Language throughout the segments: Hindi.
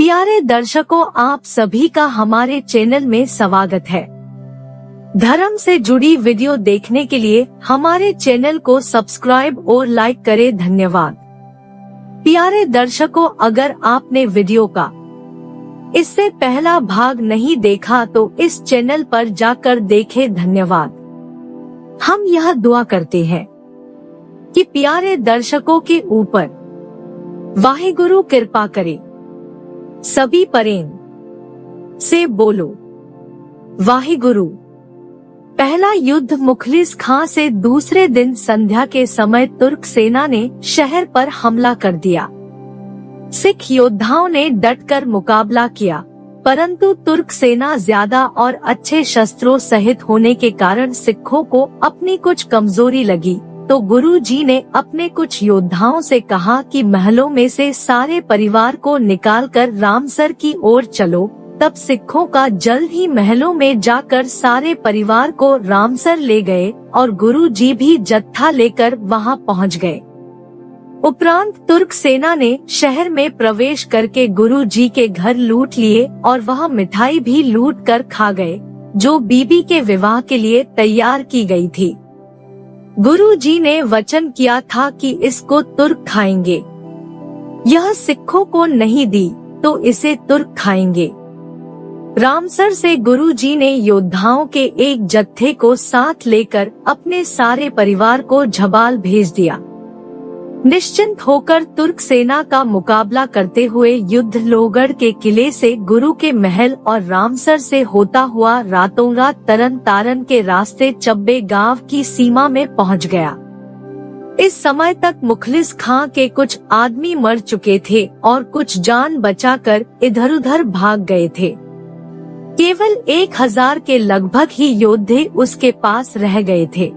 प्यारे दर्शकों, आप सभी का हमारे चैनल में स्वागत है। धर्म से जुड़ी वीडियो देखने के लिए हमारे चैनल को सब्सक्राइब और लाइक करें। धन्यवाद। प्यारे दर्शकों, अगर आपने वीडियो का इससे पहला भाग नहीं देखा तो इस चैनल पर जाकर देखें। धन्यवाद। हम यह दुआ करते हैं कि प्यारे दर्शकों के ऊपर वाहिगुरु कृपा करे। सभी प्रेम से बोलो वाहिगुरु। पहला युद्ध मुखलिस खां से दूसरे दिन संध्या के समय तुर्क सेना ने शहर पर हमला कर दिया। सिख योद्धाओं ने डटकर मुकाबला किया, परंतु तुर्क सेना ज्यादा और अच्छे शस्त्रों सहित होने के कारण सिखों को अपनी कुछ कमजोरी लगी, तो गुरु जी ने अपने कुछ योद्धाओं से कहा कि महलों में से सारे परिवार को निकालकर रामसर की ओर चलो। तब सिखों का जल्द ही महलों में जाकर सारे परिवार को रामसर ले गए और गुरु जी भी जत्था लेकर वहां पहुंच गए। उपरांत तुर्क सेना ने शहर में प्रवेश करके गुरु जी के घर लूट लिए और वह मिठाई भी लूट कर खा गए, जो बीबी के विवाह के लिए तैयार की गई थी। गुरु जी ने वचन किया था कि इसको तुर्क खाएंगे। यह सिखों को नहीं दी तो इसे तुर्क खाएंगे। रामसर से गुरु जी ने योद्धाओं के एक जत्थे को साथ लेकर अपने सारे परिवार को झबाल भेज दिया। निश्चिंत होकर तुर्क सेना का मुकाबला करते हुए युद्ध लोहगढ़ के किले से गुरु के महल और रामसर से होता हुआ रातों रात तरन तारन के रास्ते चब्बे गांव की सीमा में पहुंच गया। इस समय तक मुखलिस खां के कुछ आदमी मर चुके थे और कुछ जान बचाकर इधर उधर भाग गए थे। केवल 1000 के लगभग ही योद्धे उसके पास रह गए थे।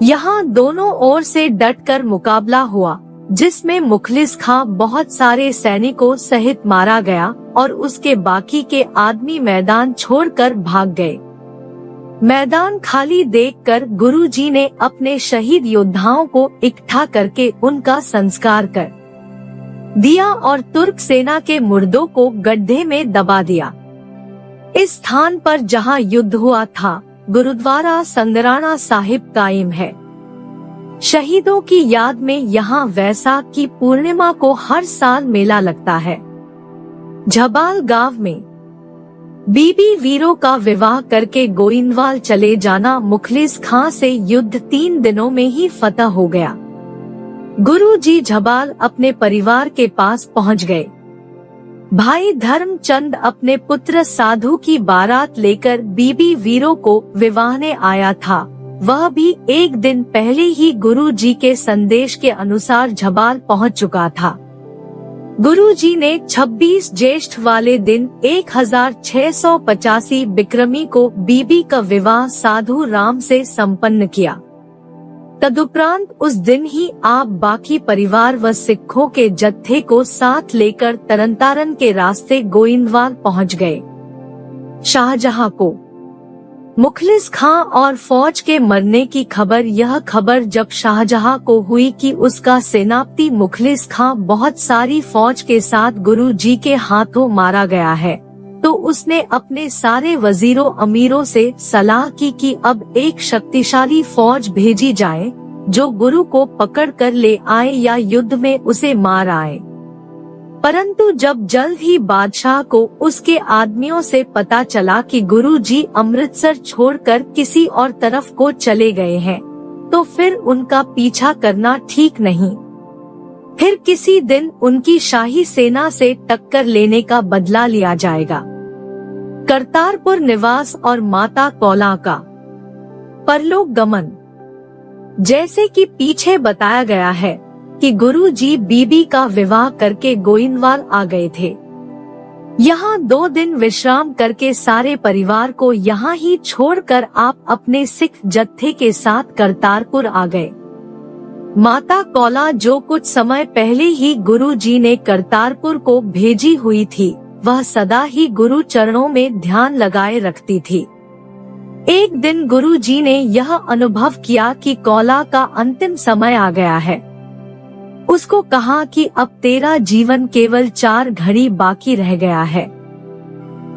यहाँ दोनों ओर से डटकर मुकाबला हुआ, जिसमें मुखलिस खां बहुत सारे सैनिकों सहित मारा गया और उसके बाकी के आदमी मैदान छोड़कर भाग गए। मैदान खाली देखकर गुरु जी ने अपने शहीद योद्धाओं को इकट्ठा करके उनका संस्कार कर दिया और तुर्क सेना के मुर्दों को गड्ढे में दबा दिया। इस स्थान पर जहाँ युद्ध हुआ था, गुरुद्वारा संगराना साहिब कायम है। शहीदों की याद में यहाँ वैसाख की पूर्णिमा को हर साल मेला लगता है। झबाल गांव में बीबी वीरों का विवाह करके गोइंदवाल चले जाना मुखलिस खां से युद्ध 3 दिनों में ही फतह हो गया। गुरु जी झबाल अपने परिवार के पास पहुँच गए। भाई धर्मचंद अपने पुत्र साधु की बारात लेकर बीबी वीरों को विवाहने आया था। वह भी एक दिन पहले ही गुरु जी के संदेश के अनुसार झबाल पहुंच चुका था। गुरु जी ने 26 ज्येष्ठ वाले दिन 1685 बिक्रमी को बीबी का विवाह साधु राम से संपन्न किया। तदुपरांत उस दिन ही आप बाकी परिवार व सिखों के जत्थे को साथ लेकर तरनतारन के रास्ते गोइंदवाल पहुंच गए। शाहजहां को मुखलिस खां और फौज के मरने की खबर यह खबर जब शाहजहां को हुई कि उसका सेनापति मुखलिस खां बहुत सारी फौज के साथ गुरु जी के हाथों मारा गया है, तो उसने अपने सारे वजीरों अमीरों से सलाह की कि अब एक शक्तिशाली फौज भेजी जाए जो गुरु को पकड़ कर ले आए या युद्ध में उसे मार आए। परंतु जब जल्द ही बादशाह को उसके आदमियों से पता चला कि गुरु जी अमृतसर छोड़कर किसी और तरफ को चले गए हैं, तो फिर उनका पीछा करना ठीक नहीं। फिर किसी दिन उनकी शाही सेना से टक्कर लेने का बदला लिया जाएगा। करतारपुर निवास और माता कौला का परलोक गमन। जैसे कि पीछे बताया गया है कि गुरु जी बीबी का विवाह करके गोइंदवाल आ गए थे। यहाँ 2 दिन विश्राम करके सारे परिवार को यहाँ ही छोड़कर आप अपने सिख जत्थे के साथ करतारपुर आ गए। माता कौला, जो कुछ समय पहले ही गुरु जी ने करतारपुर को भेजी हुई थी, वह सदा ही गुरु चरणों में ध्यान लगाए रखती थी। एक दिन गुरु जी ने यह अनुभव किया कि कौला का अंतिम समय आ गया है। उसको कहा कि अब तेरा जीवन केवल 4 घड़ी बाकी रह गया है।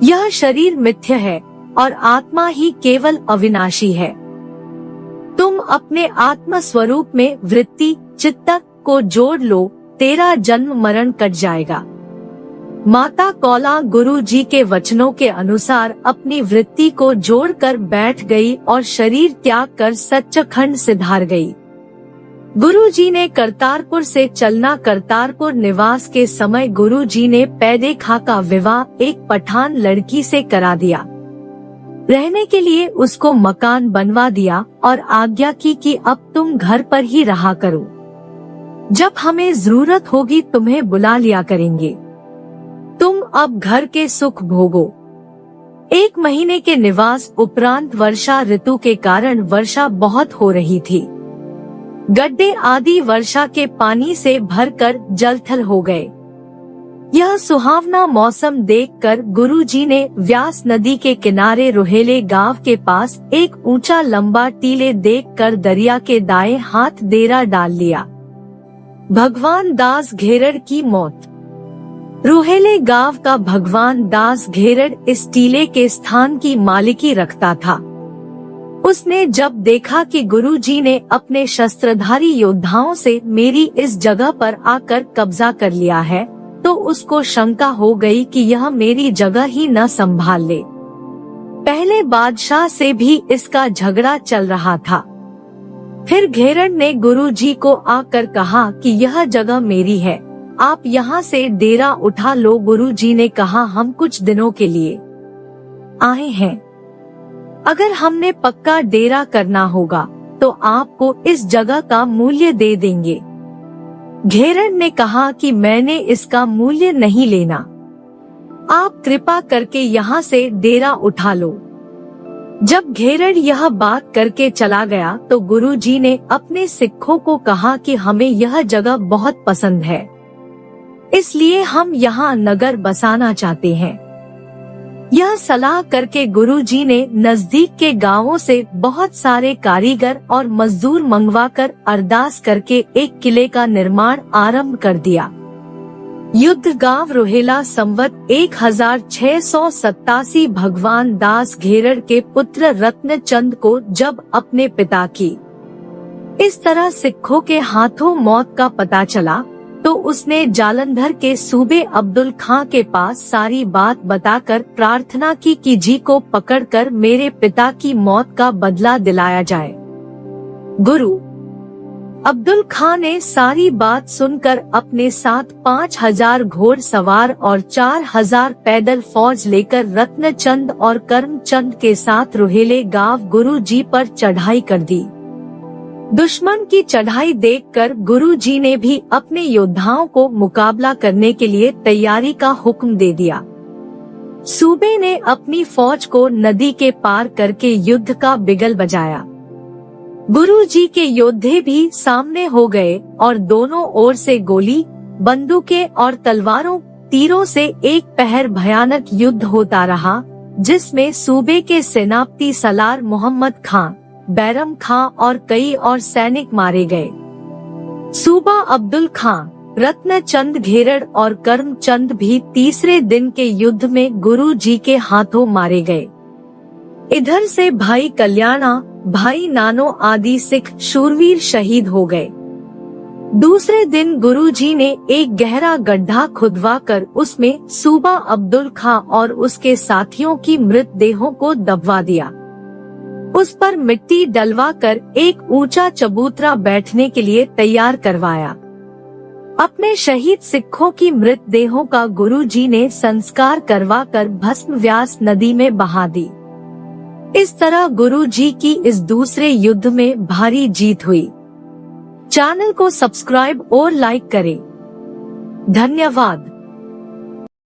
यह शरीर मिथ्य है और आत्मा ही केवल अविनाशी है। तुम अपने आत्म स्वरूप में वृत्ति चित्त को जोड़ लो, तेरा जन्म मरण कट जाएगा। माता कौला गुरु जी के वचनों के अनुसार अपनी वृत्ति को जोड़कर बैठ गई और शरीर त्याग कर सच्चखंड सिधार गई। गुरु जी ने करतारपुर से चलना। करतारपुर निवास के समय गुरु जी ने पैदे खां का विवाह एक पठान लड़की से करा दिया। रहने के लिए उसको मकान बनवा दिया और आज्ञा की कि अब तुम घर पर ही रहा करो, जब हमें जरूरत होगी तुम्हें बुला लिया करेंगे। तुम अब घर के सुख भोगो। 1 महीने के निवास उपरांत वर्षा ऋतु के कारण वर्षा बहुत हो रही थी। गड्ढे आदि वर्षा के पानी से भरकर जलथल हो गए। यह सुहावना मौसम देखकर गुरुजी ने व्यास नदी के किनारे रोहेले गांव के पास एक ऊंचा लंबा टीले देखकर दरिया के दाएं हाथ डेरा डाल लिया। भगवान दास घेरड़ की मौत। रोहेले गांव का भगवान दास घेरड़ इस टीले के स्थान की मालिकी रखता था। उसने जब देखा कि गुरुजी ने अपने शस्त्रधारी योद्धाओं से मेरी इस जगह पर आकर कब्जा कर लिया है, तो उसको शंका हो गई कि यह मेरी जगह ही न संभाल ले। पहले बादशाह से भी इसका झगड़ा चल रहा था। फिर घेरड़ ने गुरुजी को आकर कहा कि यह जगह मेरी है, आप यहाँ से डेरा उठा लो। गुरुजी ने कहा, हम कुछ दिनों के लिए आए हैं, अगर हमने पक्का डेरा करना होगा तो आपको इस जगह का मूल्य दे देंगे। घेरड़ ने कहा कि मैंने इसका मूल्य नहीं लेना, आप कृपा करके यहाँ से डेरा उठा लो। जब घेरड़ यह बात करके चला गया तो गुरुजी ने अपने सिखों को कहा कि हमें यह जगह बहुत पसंद है, इसलिए हम यहाँ नगर बसाना चाहते हैं। यह सलाह करके गुरुजी ने नजदीक के गांवों से बहुत सारे कारीगर और मजदूर मंगवाकर अरदास करके एक किले का निर्माण आरंभ कर दिया। युद्ध गांव रोहेला संवत 1687 भगवान दास घेरड़ के पुत्र रत्नचंद को जब अपने पिता की इस तरह सिखों के हाथों मौत का पता चला तो उसने जालंधर के सूबे अब्दुल खां के पास सारी बात बताकर प्रार्थना की कि जी को पकड़कर मेरे पिता की मौत का बदला दिलाया जाए। गुरु अब्दुल खां ने सारी बात सुनकर अपने साथ 5000 घोड़सवार और 4000 पैदल फौज लेकर रत्नचंद और करमचंद के साथ रोहेले गांव गुरु जी पर चढ़ाई कर दी। दुश्मन की चढ़ाई देखकर गुरुजी ने भी अपने योद्धाओं को मुकाबला करने के लिए तैयारी का हुक्म दे दिया। सूबे ने अपनी फौज को नदी के पार करके युद्ध का बिगल बजाया। गुरुजी के योद्धे भी सामने हो गए और दोनों ओर से गोली, बंदूकें और तलवारों, तीरों से एक पहर भयानक युद्ध होता रहा, जिसमें सूबे के सेनापति सलार मोहम्मद खां, बैरम खां और कई और सैनिक मारे गए। सूबा अब्दुल खां, रत्नचंद घेरड़ और करमचंद भी तीसरे दिन के युद्ध में गुरु जी के हाथों मारे गए। इधर से भाई कल्याणा, भाई नानो आदि सिख शूरवीर शहीद हो गए। दूसरे दिन गुरुजी ने एक गहरा गड्ढा खुदवाकर उसमें सूबा अब्दुल खां और उसके साथियों की मृतदेहों को दबवा दिया। उस पर मिट्टी डलवाकर एक ऊंचा चबूतरा बैठने के लिए तैयार करवाया। अपने शहीद सिखों की मृतदेहों का गुरुजी ने संस्कार करवाकर भस्म व्यास नदी में बहा दी। इस तरह गुरुजी की इस दूसरे युद्ध में भारी जीत हुई। चैनल को सब्सक्राइब और लाइक करें। धन्यवाद।